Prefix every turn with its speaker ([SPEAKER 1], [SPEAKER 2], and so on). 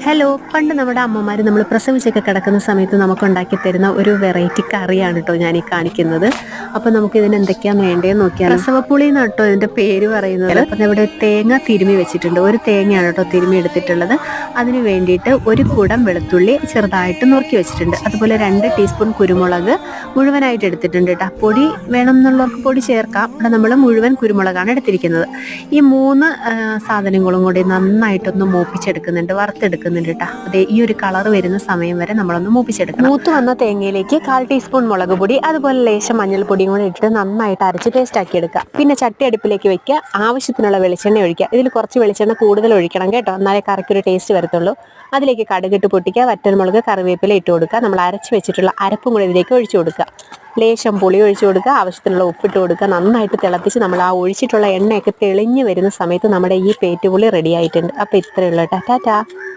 [SPEAKER 1] Hello, പണ്ട് നമ്മുടെ അമ്മമാർ നമ്മൾ പ്രസവിച്ചൊക്കെ കിടക്കുന്ന സമയത്ത് നമുക്ക് ഉണ്ടാക്കി തരുന്ന ഒരു വെറൈറ്റി കറിയാണ് കേട്ടോ ഞാൻ ഈ കാണിക്കുന്നത്. അപ്പോൾ നമുക്ക് ഇതിന് എന്തൊക്കെയാണ് വേണ്ടതെന്ന് നോക്കിയാൽ, പ്രസവപ്പുളി എന്ന് കേട്ടോ ഇതിൻ്റെ പേര് പറയുന്നത്. അപ്പം ഇവിടെ തേങ്ങ തിരുമി വെച്ചിട്ടുണ്ട്. ഒരു തേങ്ങയാണ് കേട്ടോ തിരുമി എടുത്തിട്ടുള്ളത്. അതിന് വേണ്ടിയിട്ട് ഒരു കുടം വെളുത്തുള്ളി ചെറുതായിട്ട് നുറുക്കി വെച്ചിട്ടുണ്ട്. അതുപോലെ 2 ടീസ്പൂൺ കുരുമുളക് മുഴുവനായിട്ട് എടുത്തിട്ടുണ്ട് കേട്ടോ. പൊടി വേണം എന്നുള്ളവർക്ക് പൊടി ചേർക്കാം. ഇവിടെ നമ്മൾ മുഴുവൻ കുരുമുളകാണ് എടുത്തിരിക്കുന്നത്. ഈ 3 സാധനങ്ങളും കൂടി നന്നായിട്ടൊന്ന് മൂപ്പിച്ചെടുക്കുന്നുണ്ട്, വറുത്തെടുക്കുന്നുണ്ട് കേട്ടോ. അതെ, ഈ ഒരു കളർ വരുന്ന സമയം വരെ നമ്മളൊന്ന് മൂപ്പിച്ചെടുക്കണം. മൂത്ത് വന്ന തേങ്ങയിലേക്ക് 1/4 ടീസ്പൂൺ മുളക് പൊടി, അതുപോലെ ലേശം മഞ്ഞൾപ്പൊടിയും കൂടി ഇട്ടിട്ട് നന്നായിട്ട് അരച്ച് പേസ്റ്റ് ആക്കി എടുക്കുക. പിന്നെ ചട്ടി അടുപ്പിലേക്ക് വെക്കുക, ആവശ്യത്തിനുള്ള വെളിച്ചെണ്ണ ഒഴിക്കുക. ഇതിൽ കുറച്ച് വെളിച്ചെണ്ണ കൂടുതൽ ഒഴിക്കണം കേട്ടോ, എന്നാലേ കറിക്കൊരു ടേസ്റ്റ് വരത്തുള്ളൂ. അതിലേക്ക് കടുകിട്ട് പൊട്ടിക്കുക, വറ്റൽമുളക്, കറിവേപ്പില ഇട്ട് കൊടുക്കുക. നമ്മൾ അരച്ച് വെച്ചിട്ടുള്ള അരപ്പും കൂടി ഇതിലേക്ക് ഒഴിച്ചു കൊടുക്കുക. ലേശം പുളി ഒഴിച്ചു കൊടുക്കുക, ആവശ്യത്തിനുള്ള ഉപ്പിട്ട് കൊടുക്കുക. നന്നായിട്ട് തിളപ്പിച്ച് നമ്മൾ ആ ഒഴിച്ചിട്ടുള്ള എണ്ണയൊക്കെ തെളിഞ്ഞ് വരുന്ന സമയത്ത് നമ്മുടെ ഈ പേറ്റുപുളി റെഡി ആയിട്ടുണ്ട്. അപ്പോൾ ഇത്രയുള്ള ടാറ്റാ.